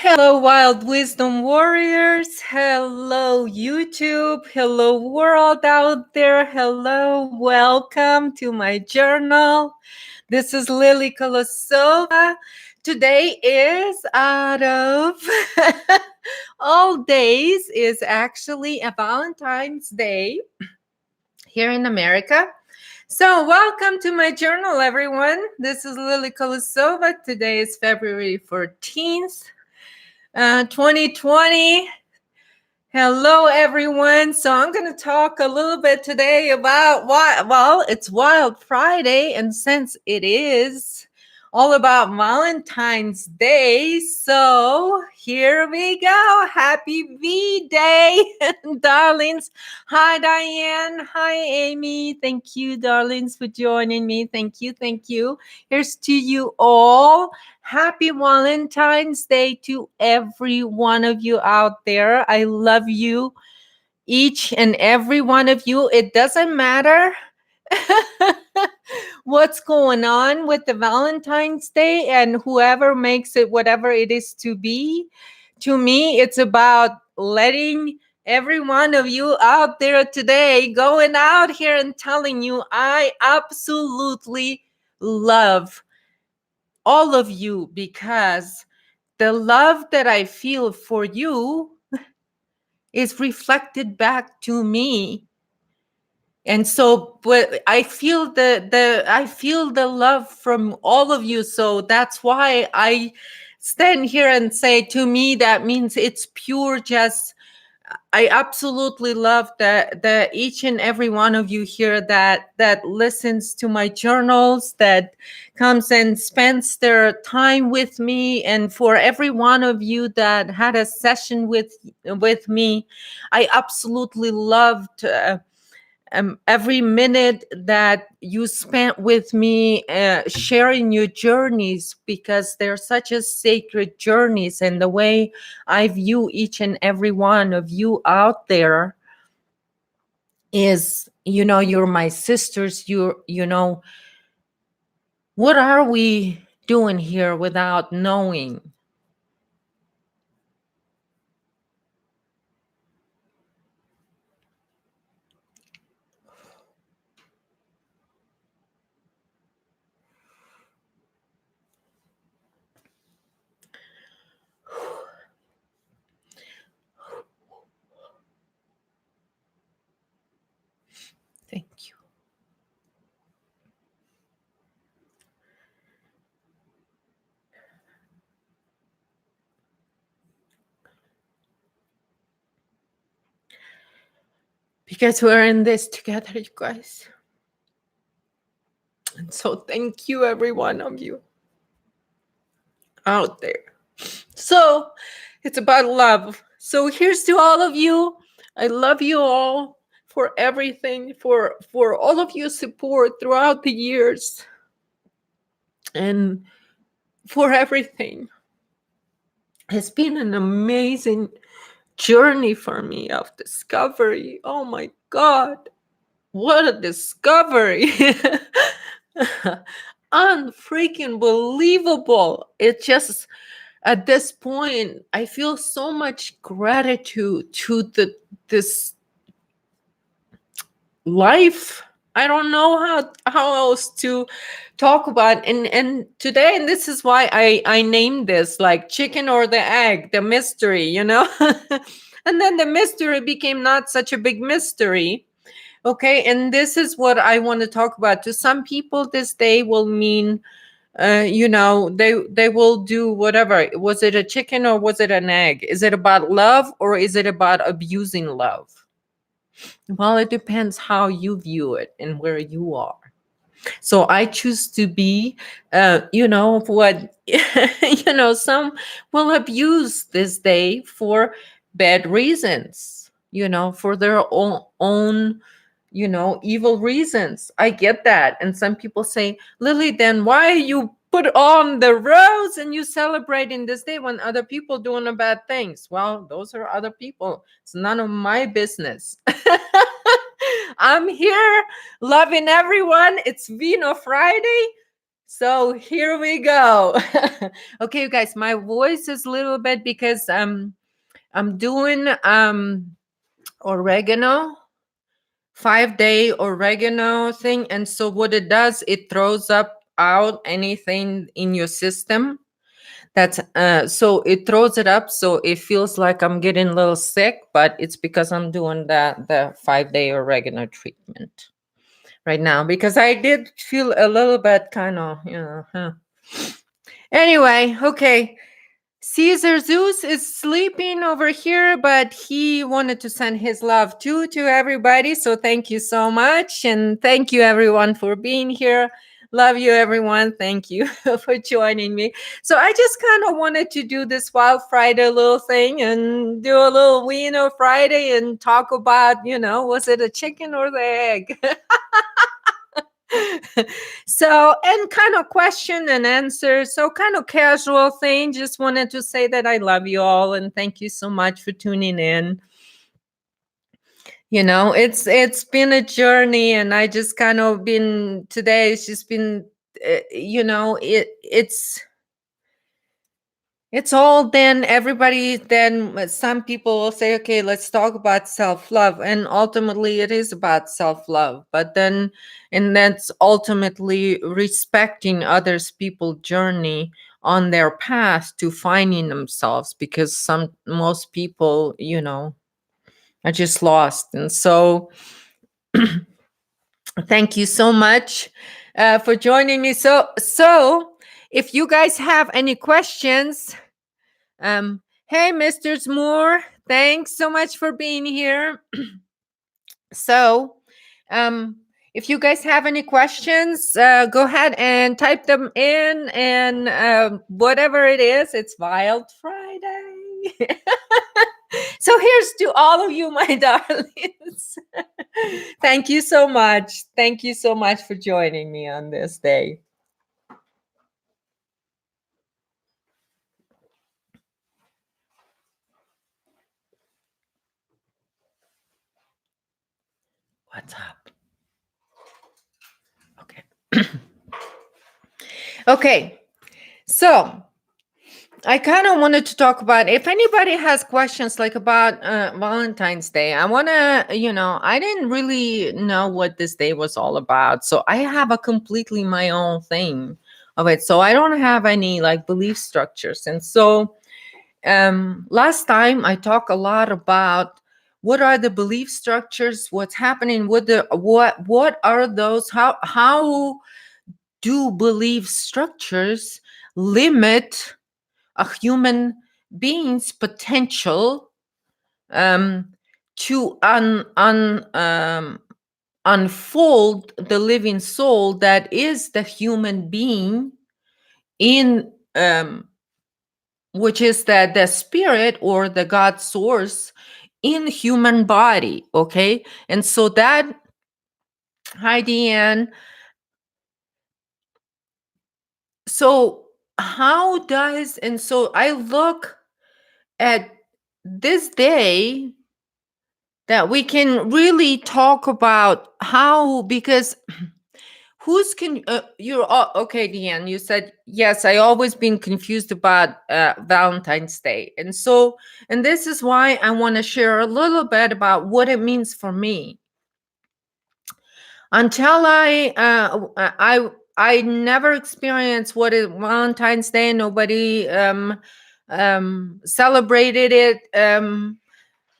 Hello, Wild Wisdom Warriors. Hello, YouTube. Hello, world out there. Hello, welcome to my journal. This is Lily Kolosova. Today is out of all days is actually a Valentine's Day here in America. So, welcome to my journal, everyone. This is Lily Kolosova. Today is February 14th. 2020. Hello, everyone. So I'm going to talk a little bit today about it's Wild Friday, and since it is all about Valentine's Day, so here we go. Happy V-Day, darlings. Hi, Diane. Hi, Amy. Thank you, darlings, for joining me. Thank you. Thank you. Here's to you all. Happy Valentine's Day to every one of you out there. I love you, each and every one of you. It doesn't matter what's going on with the Valentine's Day and whoever makes it whatever it is to be. To me, it's about letting every one of you out there today going out here and telling you I absolutely love all of you, because the love that I feel for you is reflected back to me. And so, but I feel the love from all of you. So that's why I stand here and say, to me, that means it's pure just, I absolutely love the each and every one of you here that listens to my journals, that comes and spends their time with me, and for every one of you that had a session with me. I absolutely loved every minute that you spent with me, sharing your journeys, because they're such a sacred journeys. And the way I view each and every one of you out there is, you're my sisters. What are we doing here without knowing? Thank you. Because we're in this together, you guys. And so thank you, every one of you out there. So it's about love. So here's to all of you. I love you all for everything, for all of your support throughout the years, and for everything. It's been an amazing journey for me of discovery. Oh my God, what a discovery. Unfreaking believable. It just, at this point, I feel so much gratitude to this life. I don't know how else to talk about. And today, and this is why I named this like chicken or the egg, the mystery, And then the mystery became not such a big mystery. Okay, and this is what I want to talk about. To some people, this day will mean, they will do whatever. Was it a chicken or was it an egg? Is it about love or is it about abusing love? Well, it depends how you view it and where you are. So I choose to be, what, some will abuse this day for bad reasons, for their own evil reasons. I get that. And some people say, Lily, then why you put on the rose and you celebrating this day when other people doing the bad things? Well, those are other people. It's none of my business. I'm here loving everyone. It's Vino Friday. So here we go. Okay, you guys, my voice is a little bit because I'm doing oregano, 5-day oregano thing. And so what it does, it throws up out anything in your system. That's so it throws it up, so it feels like I'm getting a little sick, but it's because I'm doing the 5-day oregano treatment right now, because I did feel a little bit kind of, Anyway, okay. Caesar Zeus is sleeping over here, but he wanted to send his love too to everybody. So thank you so much. And thank you everyone for being here. Love you, everyone. Thank you for joining me. So I just kind of wanted to do this Wild Friday little thing and do a little Wiener Friday and talk about, was it a chicken or the egg? So, and kind of question and answer, so kind of casual thing. Just wanted to say that I love you all and thank you so much for tuning in. It's been a journey, and I just kind of been today, it's just been it's all, then everybody, then some people will say, okay, let's talk about self-love. And ultimately it is about self-love. But then, and that's ultimately respecting others people's journey on their path to finding themselves, because most people, are just lost. And so thank you so much for joining me. So if you guys have any questions, hey, Mr. Moore, thanks so much for being here. So, if you guys have any questions, go ahead and type them in, and whatever it is, it's Wild Friday. So here's to all of you, my darlings. Thank you so much. Thank you so much for joining me on this day. What's up? Okay. Okay. So I kind of wanted to talk about, if anybody has questions like about Valentine's Day. I want to, I didn't really know what this day was all about. So I have a completely my own thing of it. So I don't have any like belief structures. And so last time I talked a lot about what are the belief structures, what's happening with what are those, how do belief structures limit a human being's potential to unfold the living soul that is the human being in which is the spirit or the God source in human body. Okay, and so that, hi Deanne. So how does, and so I look at this day that we can really talk about how, because who's can you're all, okay, Deanne, you said yes, I always been confused about Valentine's Day. And so, and this is why I want to share a little bit about what it means for me. Until I never experienced what is Valentine's Day. Nobody celebrated it.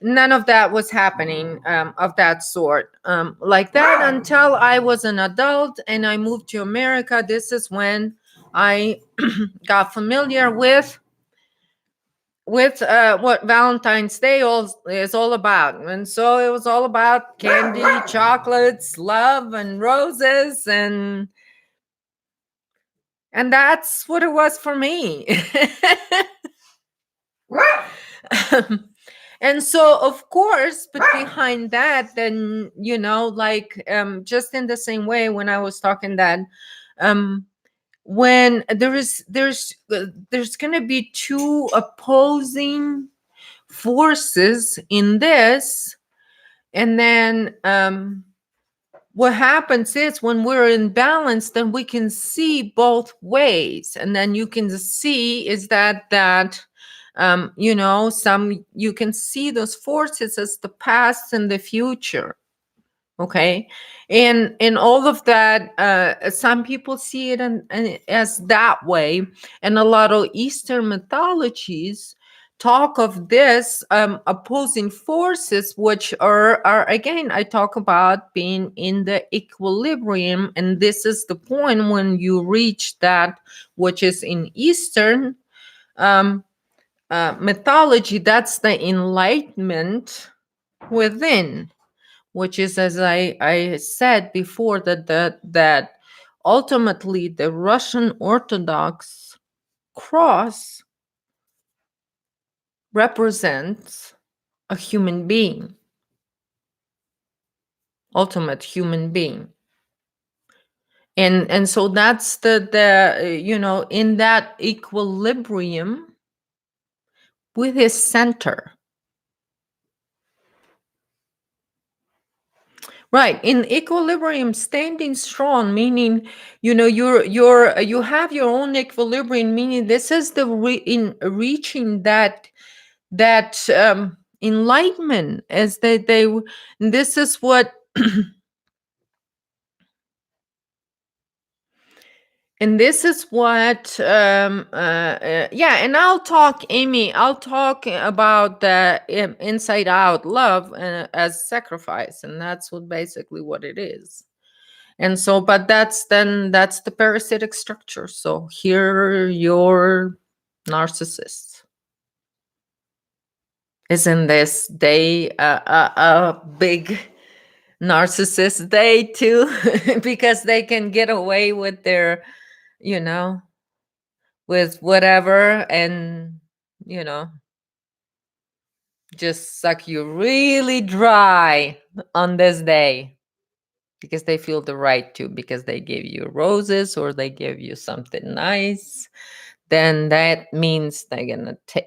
None of that was happening of that sort like that until I was an adult and I moved to America. This is when I got familiar with what Valentine's Day is all about. And so it was all about candy, chocolates, love, and roses, and that's what it was for me. And so of course, but behind that, then like just in the same way when I was talking that when there's going to be two opposing forces in this, and then what happens is when we're in balance, then we can see both ways, and then you can see is that you know, some you can see those forces as the past and the future. Okay, and all of that, some people see it as that way, and a lot of Eastern mythologies talk of this opposing forces, which are again, I talk about being in the equilibrium, and this is the point when you reach that which is in Eastern um, mythology. That's the enlightenment within, which is, as I said before, that ultimately the Russian Orthodox cross represents a human being, ultimate human being. And so that's the you know, in that equilibrium with his center. Right, in equilibrium, standing strong, meaning, you know, you have your own equilibrium, meaning this is the in reaching that enlightenment, as they this is what and this is what yeah, and I'll talk, Amy, I'll talk about the inside out love as sacrifice, and that's what basically what it is. And so, but that's the parasitic structure. So here your narcissist is in this day, a big narcissist day too, because they can get away with their, you know, with whatever, and, you know, just suck you really dry on this day, because they feel the right to, because they give you roses or they give you something nice, then that means they're gonna take.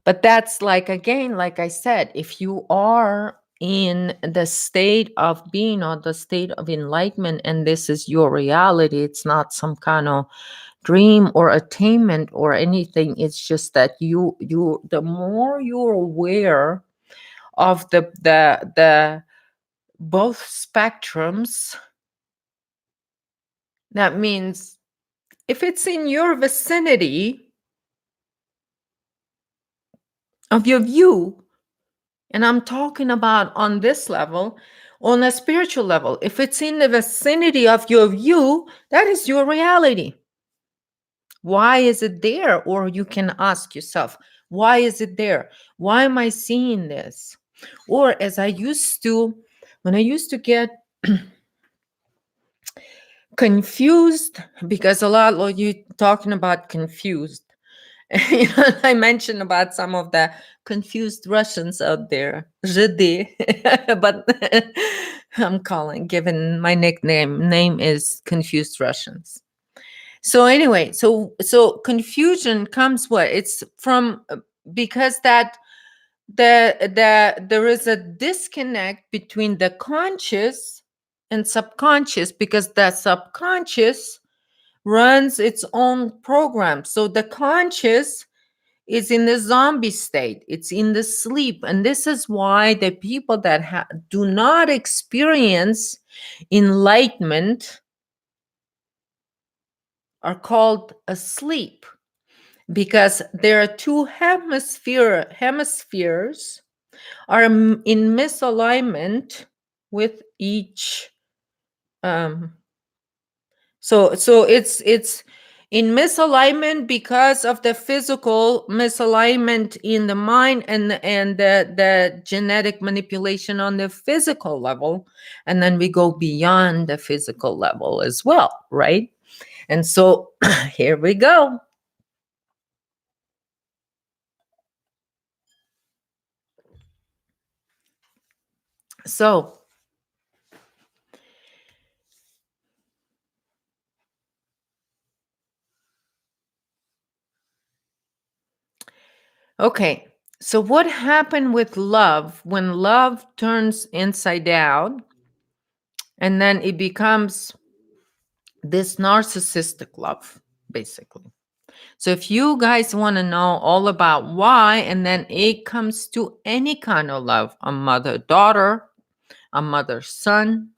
But that's like, again, like I said, if you are in the state of being, or the state of enlightenment, and this is your reality, it's not some kind of dream or attainment or anything. It's just that you the more you're aware of the both spectrums, that means if it's in your vicinity of your view, and I'm talking about on this level, on a spiritual level, if it's in the vicinity of your view, that is your reality. Why is it there? Or you can ask yourself, why is it there? Why am I seeing this? Or as I used to, when I used to get confused, because a lot of you talking about confused. You know, I mentioned about some of the confused Russians out there, Zhidi, but I'm calling, given my name is Confused Russians. So anyway, so confusion comes what? It's from because that there is a disconnect between the conscious and subconscious, because the subconscious runs its own program. So the conscious is in the zombie state, it's in the sleep, and this is why the people that do not experience enlightenment are called asleep, because there are two hemispheres are in misalignment with each. um so it's in misalignment because of the physical misalignment in the mind, and the genetic manipulation on the physical level, and then we go beyond the physical level as well, right? And so here we go. So okay, So what happened with love when love turns inside out and then it becomes this narcissistic love, basically? So if you guys want to know all about why, and then it comes to any kind of love, a mother-daughter, a mother-son,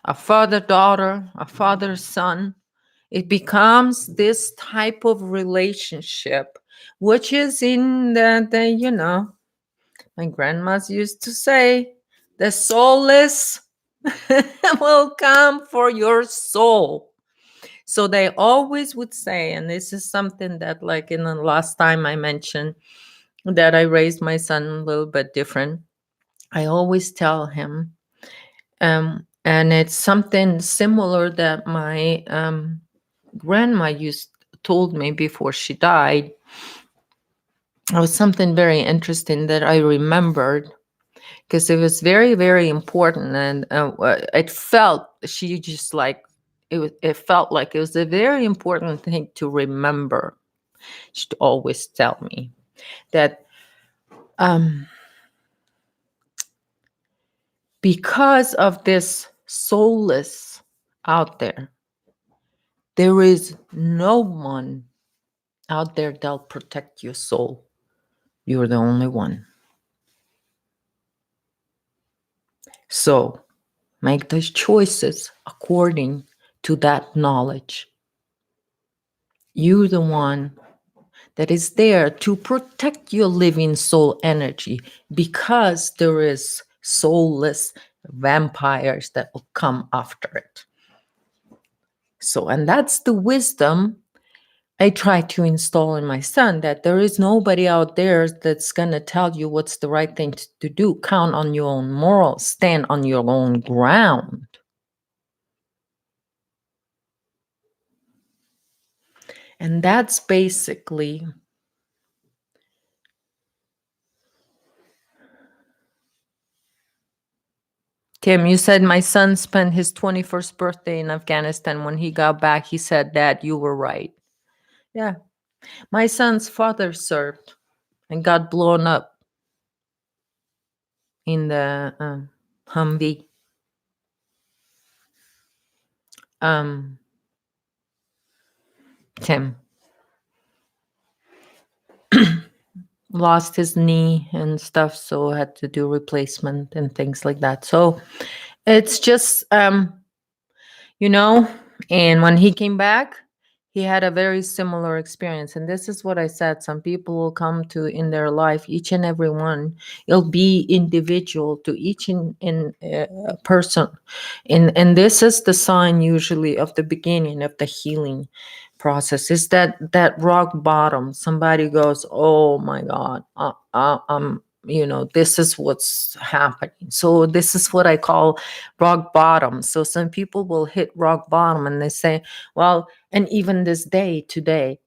a father-daughter, a father-son, it becomes this type of relationship, which is in the my grandmas used to say, the soulless will come for your soul. So they always would say, and this is something that, like in the last time I mentioned, that I raised my son a little bit different. I always tell him, and it's something similar that my grandma told me before she died. It was something very interesting that I remembered because it was very, very important, and it felt she just like it. It felt like it was a very important thing to remember. She'd always tell me that um, because of this soulless out there is no one out there that'll protect your soul. You're the only one. So make those choices according to that knowledge. You're the one that is there to protect your living soul energy, because there is soulless vampires that will come after it. So, and that's the wisdom I try to install in my son, that there is nobody out there that's going to tell you what's the right thing to do. Count on your own morals, stand on your own ground. And that's basically, Tim, you said my son spent his 21st birthday in Afghanistan. When he got back, he said, Dad, you were right. Yeah. My son's father served and got blown up in the Humvee. Tim lost his knee and stuff, so had to do replacement and things like that. So it's just you know, and when he came back, he had a very similar experience. And this is what I said, some people will come to in their life, each and every one, it'll be individual to each in person. And this is the sign usually of the beginning of the healing process, is that rock bottom. Somebody goes, oh my God, this is what's happening. So this is what I call rock bottom. So some people will hit rock bottom and they say, well, and even this day today,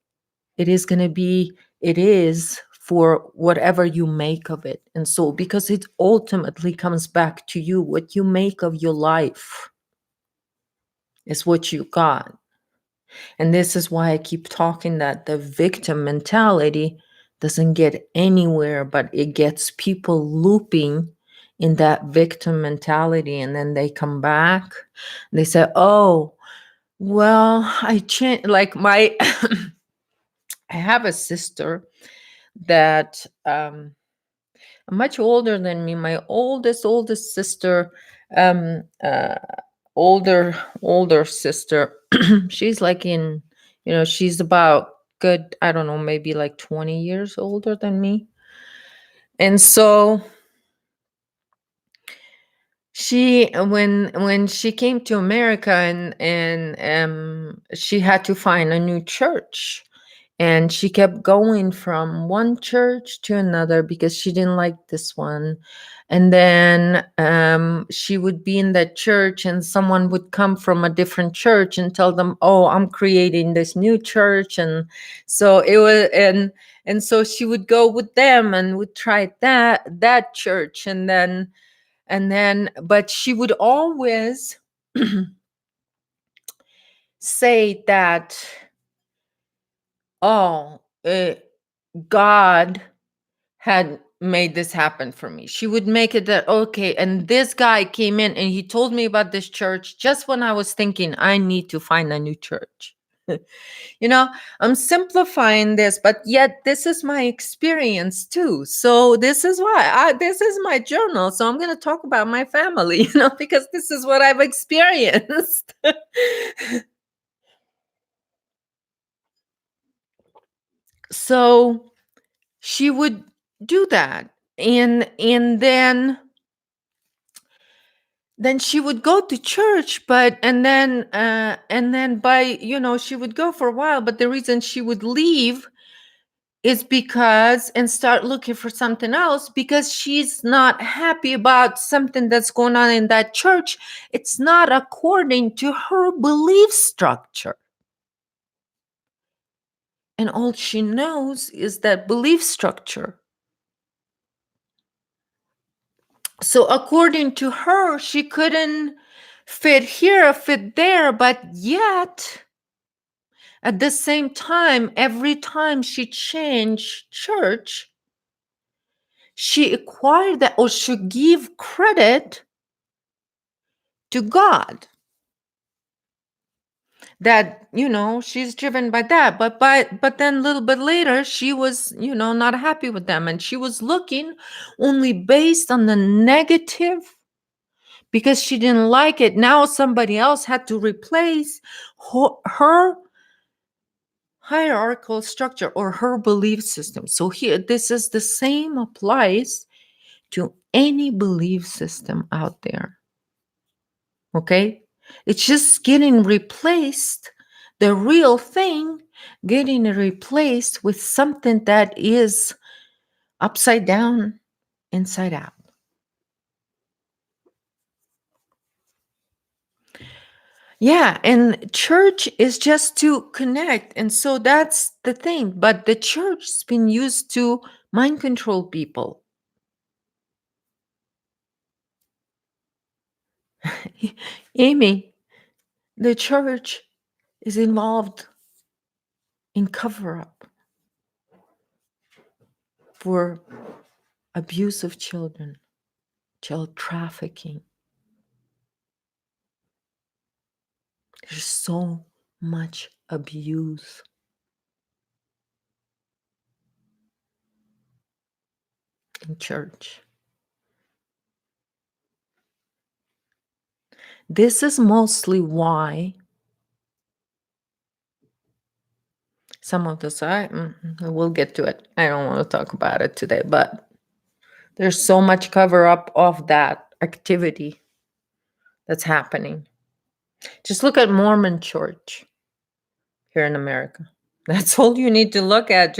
it is for whatever you make of it. And so, because it ultimately comes back to you, what you make of your life is what you got. And this is why I keep talking that the victim mentality doesn't get anywhere, but it gets people looping in that victim mentality. And then they come back, they say, oh, well, I changed. Like I have a sister that much older than me. My oldest sister, um, uh, older sister. She's like she's about good, I don't know, maybe like 20 years older than me. And so she, when she came to America, and she had to find a new church. And she kept going from one church to another because she didn't like this one. And then she would be in that church, and someone would come from a different church and tell them, oh, I'm creating this new church. And so it was, and so she would go with them and would try that church. And then but she would always say that, oh, God had made this happen for me. She would make it that, okay, and this guy came in and he told me about this church just when I was thinking I need to find a new church. You know, I'm simplifying this, but yet this is my experience too. So this is why this is my journal. So I'm going to talk about my family, because this is what I've experienced. So she would do that. And then she would go to church, but and then by she would go for a while, but the reason she would leave is because and start looking for something else because she's not happy about something that's going on in that church. It's not according to her belief structure. And all she knows is that belief structure. So according to her, she couldn't fit here, fit there, but yet at the same time, every time she changed church, she acquired that or should give credit to God that she's driven by that, but then a little bit later she was not happy with them, and she was looking only based on the negative because she didn't like it. Now somebody else had to replace her hierarchical structure or her belief system. So here, this is the same applies to any belief system out there. Okay? It's just getting replaced, the real thing getting replaced with something that is upside down, inside out. Yeah, and church is just to connect. And so that's the thing. But the church has been used to mind control people. Amy, the church is involved in cover up for abuse of children, child trafficking. There's so much abuse. In church. This is mostly why some of this, we'll get to it. I don't want to talk about it today, but there's so much cover up of that activity that's happening. Just look at Mormon Church here in America. That's all you need to look at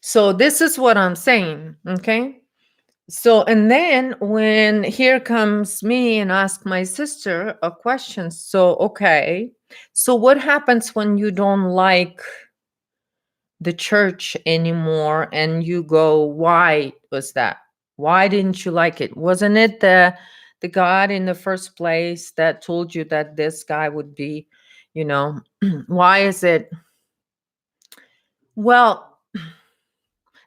so this is what I'm saying, okay? So, and then when here comes me and ask my sister a question. So, okay, so what happens when you don't like the church anymore and you go, why was that? Why didn't you like it? Wasn't it the God in the first place that told you that this guy would be, why is it? Well,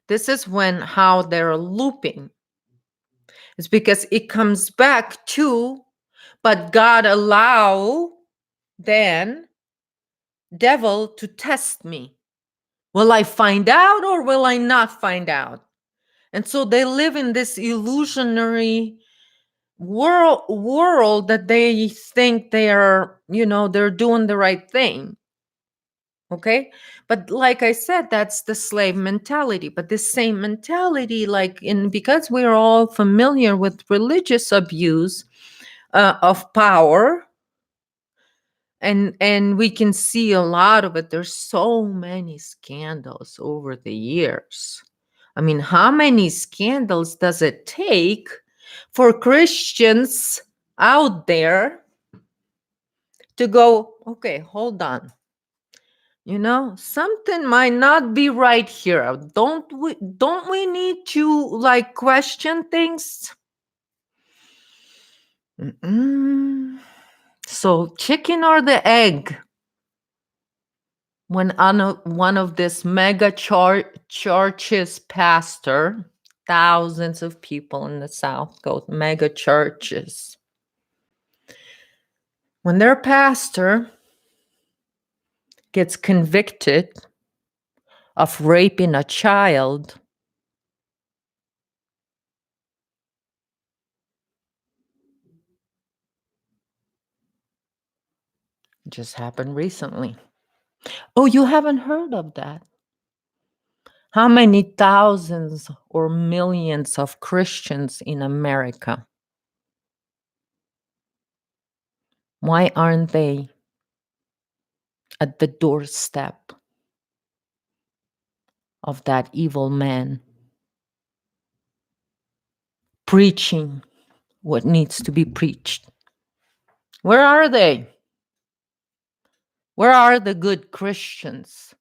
this is how they're looping. It's because it comes back to, but God allow then devil to test me. Will I find out or will I not find out? And so they live in this illusionary world that they think they're doing the right thing. Okay. But like I said, that's the slave mentality. But this same mentality, because we're all familiar with religious abuse of power, and we can see a lot of it. There's so many scandals over the years. I mean, how many scandals does it take for Christians out there to go, okay, hold on. Something might not be right here. Don't we need to question things? So chicken or the egg? when one of this mega churches pastor, thousands of people in the South go to mega churches. When their pastor gets convicted of raping a child, it just happened recently. Oh, you haven't heard of that? How many thousands or millions of Christians in America? Why aren't they at the doorstep of that evil man, preaching what needs to be preached? Where are they? Where are the good Christians?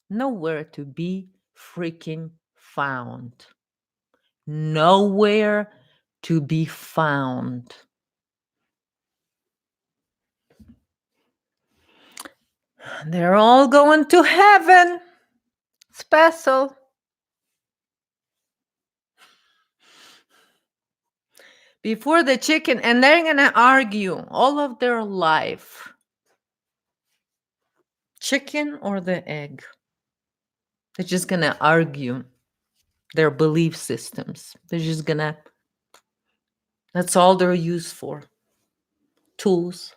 Nowhere to be freaking found. Nowhere to be found. They're all going to heaven. Special. Before the chicken, and they're going to argue all of their life. Chicken or the egg? They're just going to argue their belief systems. They're just going to, that's all they're used for. Tools.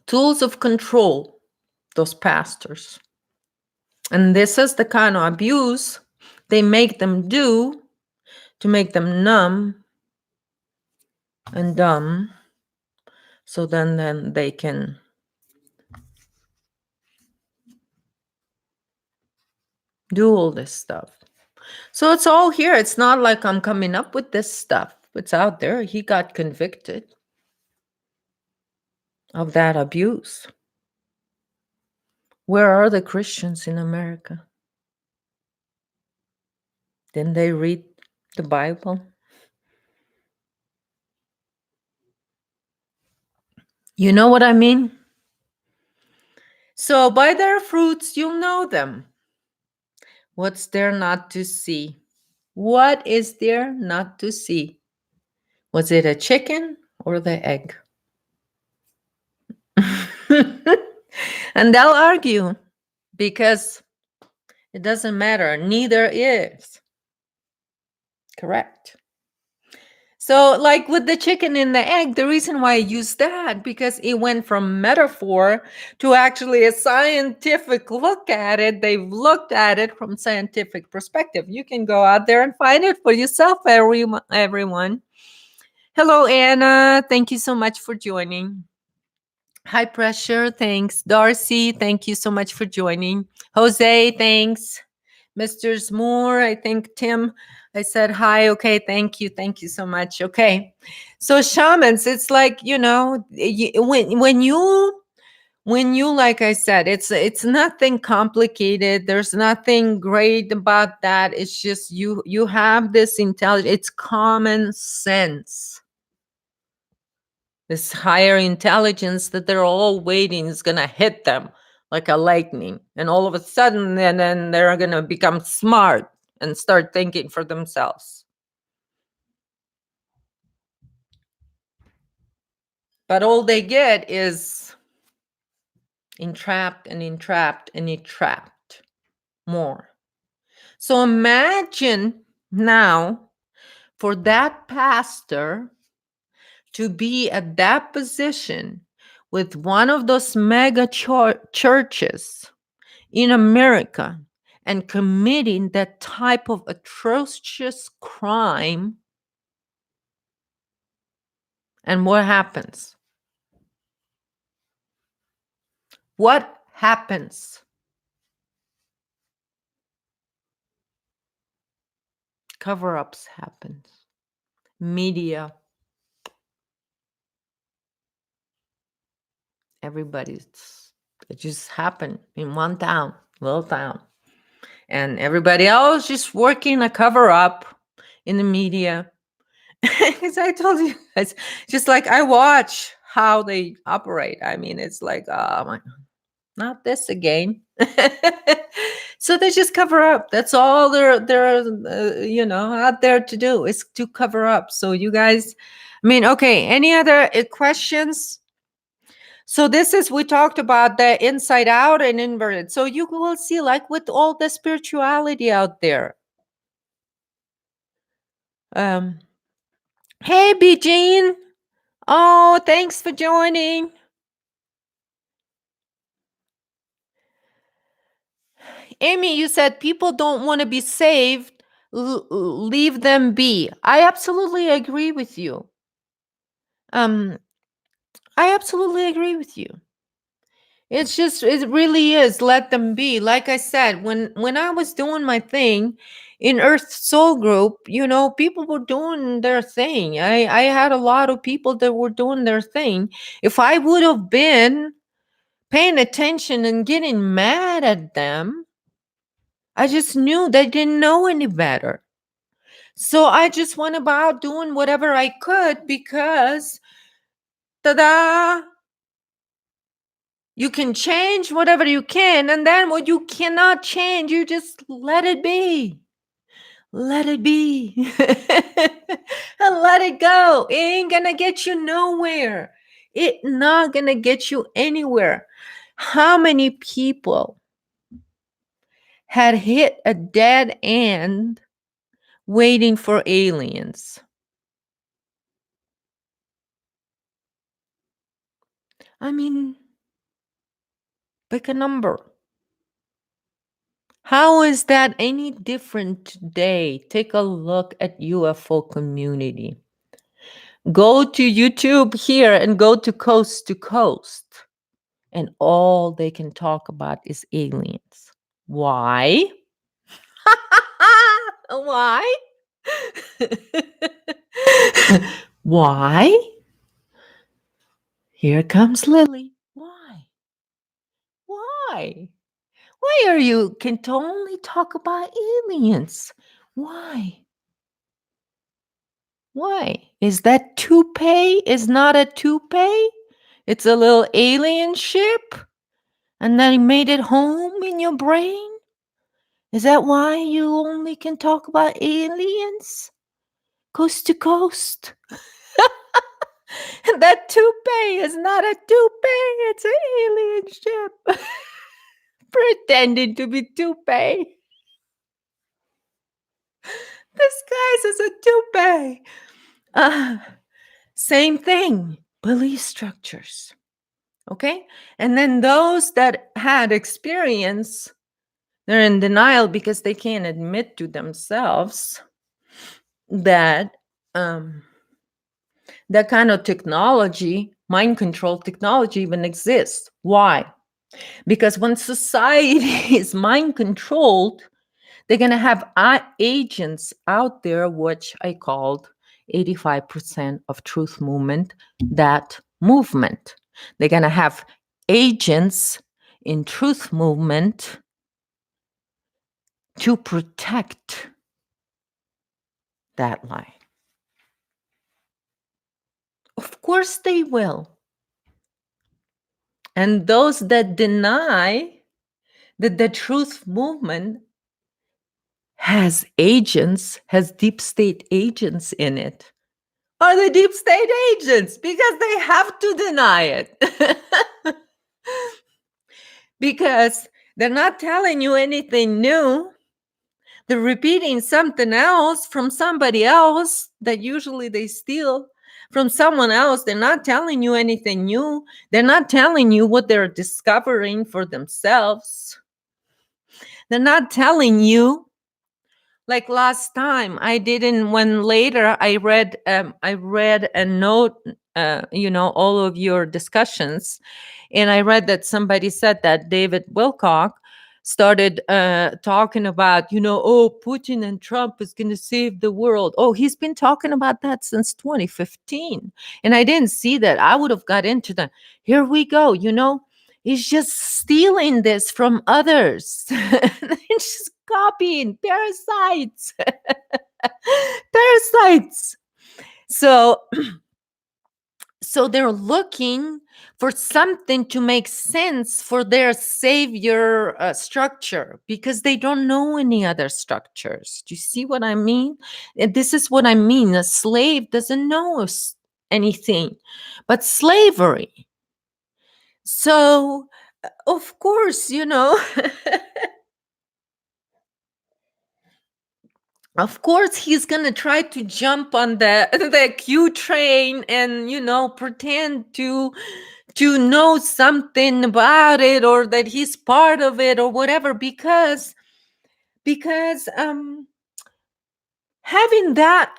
Tools of control, those pastors. And this is the kind of abuse they make them do to make them numb and dumb. So then they can do all this stuff. So it's all here. It's not like I'm coming up with this stuff. It's out there. He got convicted of that abuse. Where are the Christians in America? Didn't they read the Bible? You know what I mean? So by their fruits, you'll know them. What's there not to see? What is there not to see? Was it a chicken or the egg? And they'll argue because it doesn't matter. Neither is. Correct. So, like with the chicken and the egg, the reason why I use that, because it went from metaphor to actually a scientific look at it. They've looked at it from scientific perspective. You can go out there and find it for yourself, everyone. Hello, Anna. Thank you so much for joining. High pressure. Thanks. Darcy, thank you so much for joining. Jose, thanks. Mr. Moore, I think Tim, I said hi. Okay, thank you. Thank you so much. Okay. So shamans, it's like, when you, like I said, it's nothing complicated. There's nothing great about that. It's just you have this intelligence. It's common sense. This higher intelligence that they're all waiting is going to hit them like a lightning. And all of a sudden, then they're going to become smart and start thinking for themselves. But all they get is entrapped and entrapped and entrapped more. So imagine now for that pastor to be at that position with one of those mega churches in America and committing that type of atrocious crime. And what happens? What happens? Cover-ups happen. Media. It just happened in one town, little town. And everybody else just working a cover-up in the media. Because I told you guys, just like I watch how they operate. I mean, it's like, oh my, not this again. So they just cover up. That's all they're out there to do is to cover up. So you guys, I mean, okay. Any other questions? So this is we talked about the inside out and inverted. So you will see, like with all the spirituality out there. Um, hey, B Jean. Oh, thanks for joining. Amy, you said people don't want to be saved. Leave them be. I absolutely agree with you. Um, I absolutely agree with you. It's just it really is let them be. Like I said, when I was doing my thing in Earth Soul Group, people were doing their thing. I had a lot of people that were doing their thing. If I would have been paying attention and getting mad at them, I just knew they didn't know any better. So I just went about doing whatever I could because, ta-da, you can change whatever you can. And then what you cannot change, you just let it be. Let it be. And let it go. It ain't going to get you nowhere. It not going to get you anywhere. How many people had hit a dead end waiting for aliens? I mean, pick a number. How is that any different today? Take a look at UFO community. Go to YouTube here and go to Coast to Coast. And all they can talk about is aliens. Why? Why? Why? Here comes Lily. Why? Why? Why are you can only talk about aliens? Why? Why? Is that toupee is not a toupee? It's a little alien ship? And then he made it home in your brain? Is that why you only can talk about aliens? Coast to coast. That toupee is not a toupee, it's an alien ship. Pretending to be toupee. Disguised as a toupee. Same thing. Belief structures. Okay? And then those that had experience, they're in denial because they can't admit to themselves that that kind of technology, mind control technology, even exists. Why? Because when society is mind controlled, they're going to have agents out there, which I called 85% of truth movement, that movement. They're going to have agents in truth movement to protect that lie. Of course they will. And those that deny that the truth movement has agents, has deep state agents in it, are the deep state agents because they have to deny it. Because they're not telling you anything new. They're repeating something else from somebody else that usually they steal from someone else. They're not telling you anything new. They're not telling you what they're discovering for themselves. They're not telling you. Like last time, I didn't. When later I read a note, all of your discussions, and I read that somebody said that David Wilcock started talking about, oh, Putin and Trump is going to save the world. Oh, he's been talking about that since 2015, and I didn't see that. I would have got into the. Here we go. He's just stealing this from others. He's just copying parasites. Parasites. So so they're looking for something to make sense for their savior structure, because they don't know any other structures. Do you see what I mean? And this is what I mean. A slave doesn't know anything but slavery. So of course, of course he's gonna try to jump on the the Q train and pretend to know something about it, or that he's part of it, or whatever, because having that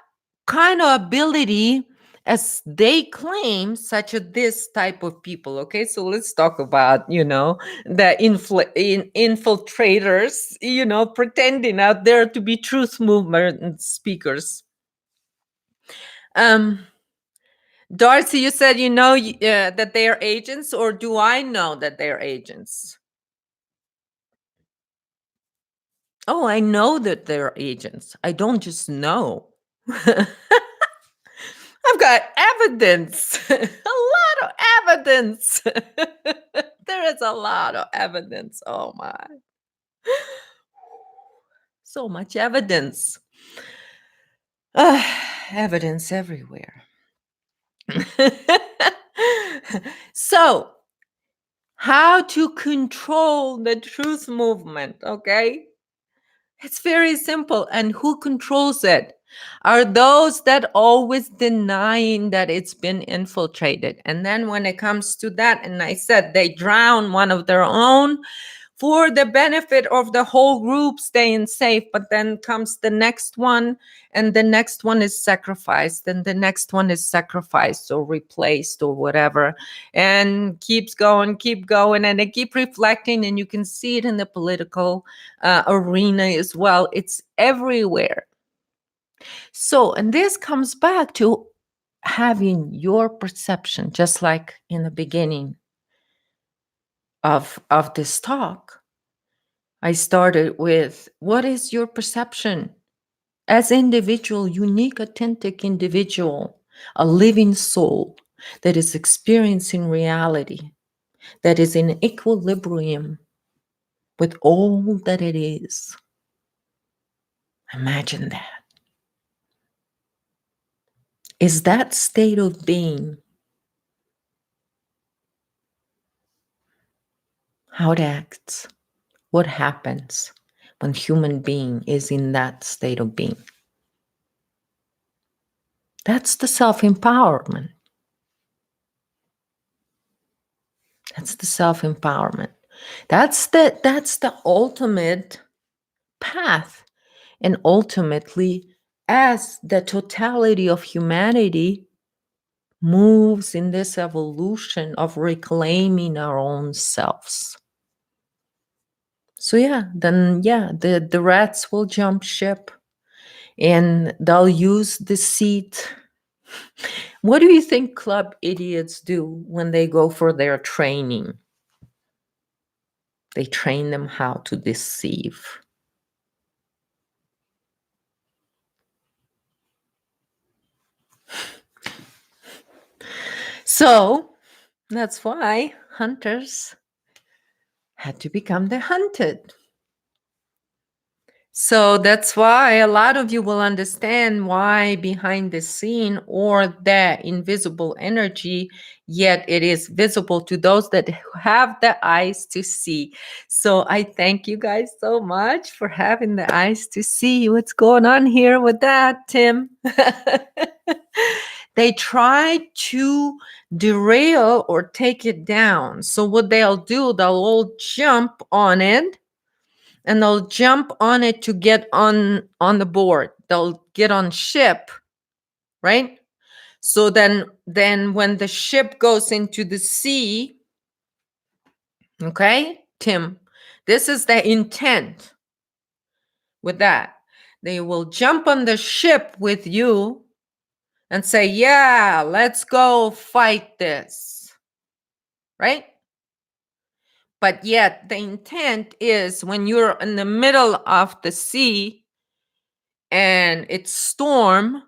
kind of ability, as they claim, such a this type of people. Okay, so let's talk about the infiltrators, pretending out there to be truth movement speakers. um Darcy, you said that they are agents, or do I know that they are agents? Oh, I know that they're agents. I don't just know. I've got evidence. A lot of evidence. There is a lot of evidence. Oh my. So much evidence. Evidence everywhere. So, how to control the truth movement, okay? It's very simple. And who controls it? Are those that always denying that it's been infiltrated. And then when it comes to that, and I said they drown one of their own for the benefit of the whole group staying safe. But then comes the next one, and the next one is sacrificed, and the next one is sacrificed or replaced or whatever, and keep going, and they keep reflecting. And you can see it in the political arena as well. It's everywhere. So, and this comes back to having your perception, just like in the beginning of this talk. I started with, what is your perception as individual, unique, authentic individual, a living soul that is experiencing reality, that is in equilibrium with all that it is. Imagine that. Is that state of being how it acts? What happens when human being is in that state of being? That's the self-empowerment. That's the self-empowerment. That's the ultimate path. And ultimately, as the totality of humanity moves in this evolution of reclaiming our own selves. So the rats will jump ship, and they'll use deceit. What do you think club idiots do when they go for their training? They train them how to deceive. So that's why hunters had to become the hunted. So that's why a lot of you will understand why behind the scene, or the invisible energy, yet it is visible to those that have the eyes to see. So I thank you guys so much for having the eyes to see what's going on here with that, Tim. They try to derail or take it down. So what they'll do, they'll all jump on it, and they'll jump on it to get on the board. They'll get on ship, right? So then when the ship goes into the sea, okay, Tim, this is the intent with that. They will jump on the ship with you and say, yeah, let's go fight this, right? But yet the intent is, when you're in the middle of the sea and it's storm,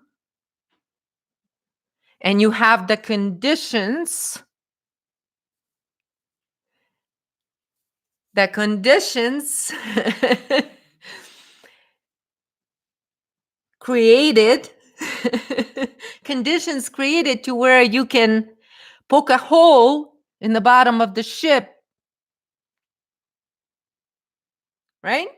and you have the conditions, the conditions created, conditions created to where you can poke a hole in the bottom of the ship, right?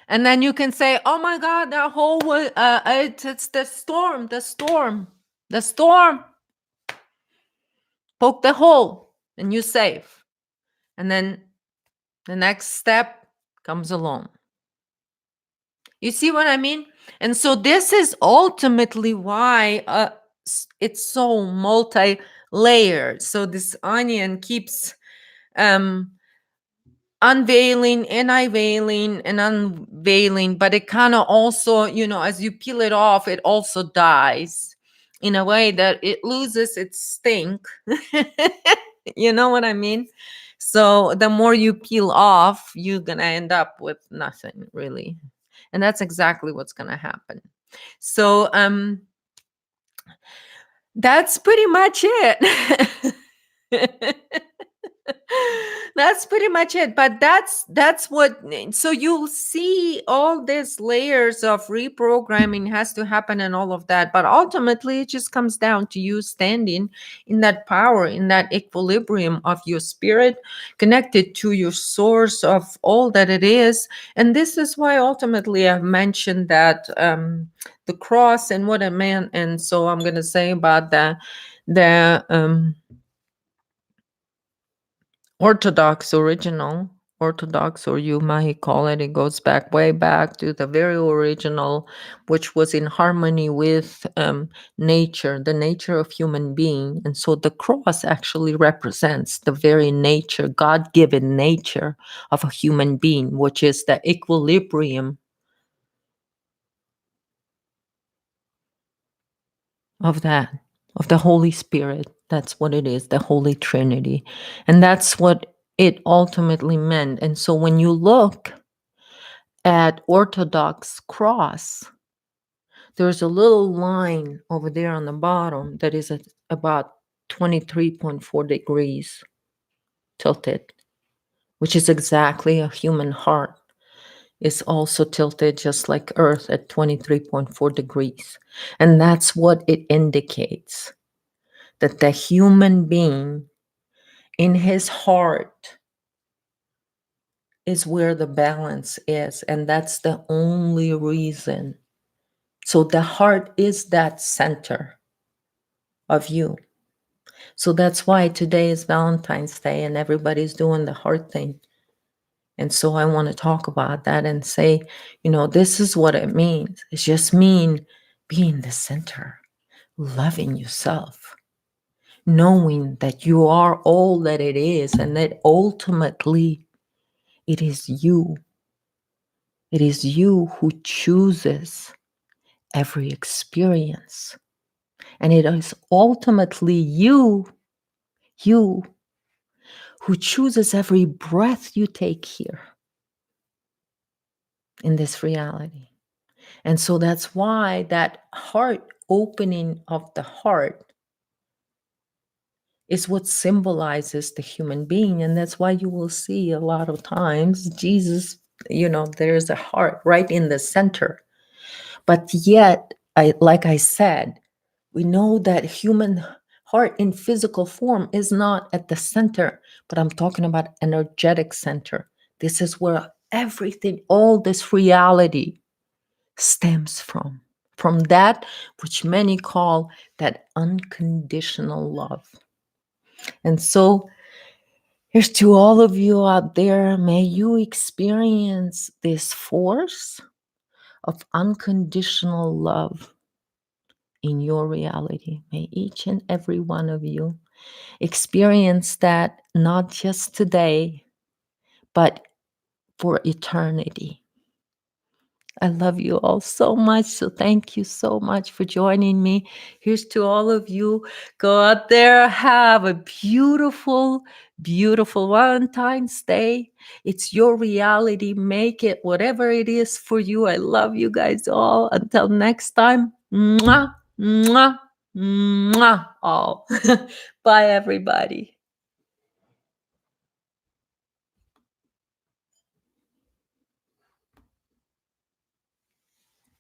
And then you can say, oh my God, that hole was, it's the storm, the storm, the storm. Poke the hole and you're safe. And then the next step comes along. You see what I mean? And so this is ultimately why it's so multi-layered. So this onion keeps unveiling and unveiling, but it kind of also, as you peel it off, it also dies in a way that it loses its stink. You know what I mean? So the more you peel off, you're gonna end up with nothing really. And that's exactly what's gonna happen. So that's pretty much it. That's pretty much it. But that's what, so you'll see all these layers of reprogramming has to happen and all of that. But ultimately it just comes down to you standing in that power, in that equilibrium of your spirit, connected to your source of all that it is. And this is why ultimately I've mentioned that the cross and what it meant. And so I'm gonna say about the Orthodox, or you might call it, it goes back way back to the very original, which was in harmony with nature, the nature of human being. And so the cross actually represents the very nature, God-given nature of a human being, which is the equilibrium of the Holy Spirit. That's what it is, the Holy Trinity. And that's what it ultimately meant. And so when you look at Orthodox cross, there's a little line over there on the bottom that is at about 23.4 degrees tilted, which is exactly a human heart. Is also tilted just like Earth at 23.4 degrees. And that's what it indicates, that the human being in his heart is where the balance is. And that's the only reason. So the heart is that center of you. So that's why today is Valentine's Day and everybody's doing the heart thing. And so I want to talk about that and say, this is what it means. It just means being the center, loving yourself, knowing that you are all that it is, and that ultimately it is you. It is you who chooses every experience. And it is ultimately you who chooses every breath you take here in this reality. And so that's why that heart opening of the heart is what symbolizes the human being. And that's why you will see a lot of times Jesus, there's a heart right in the center. But yet, like I said, we know that human heart in physical form is not at the center, but I'm talking about energetic center. This is where everything, all this reality stems from that which many call that unconditional love. And so here's to all of you out there, may you experience this force of unconditional love in your reality. May each and every one of you experience that, not just today, but for eternity. I love you all so much. So thank you so much for joining me. Here's to all of you. Go out there, have a beautiful, beautiful Valentine's Day. It's your reality. Make it whatever it is for you. I love you guys all. Until next time. Mwah. Mwah, mwah, all. Bye, everybody.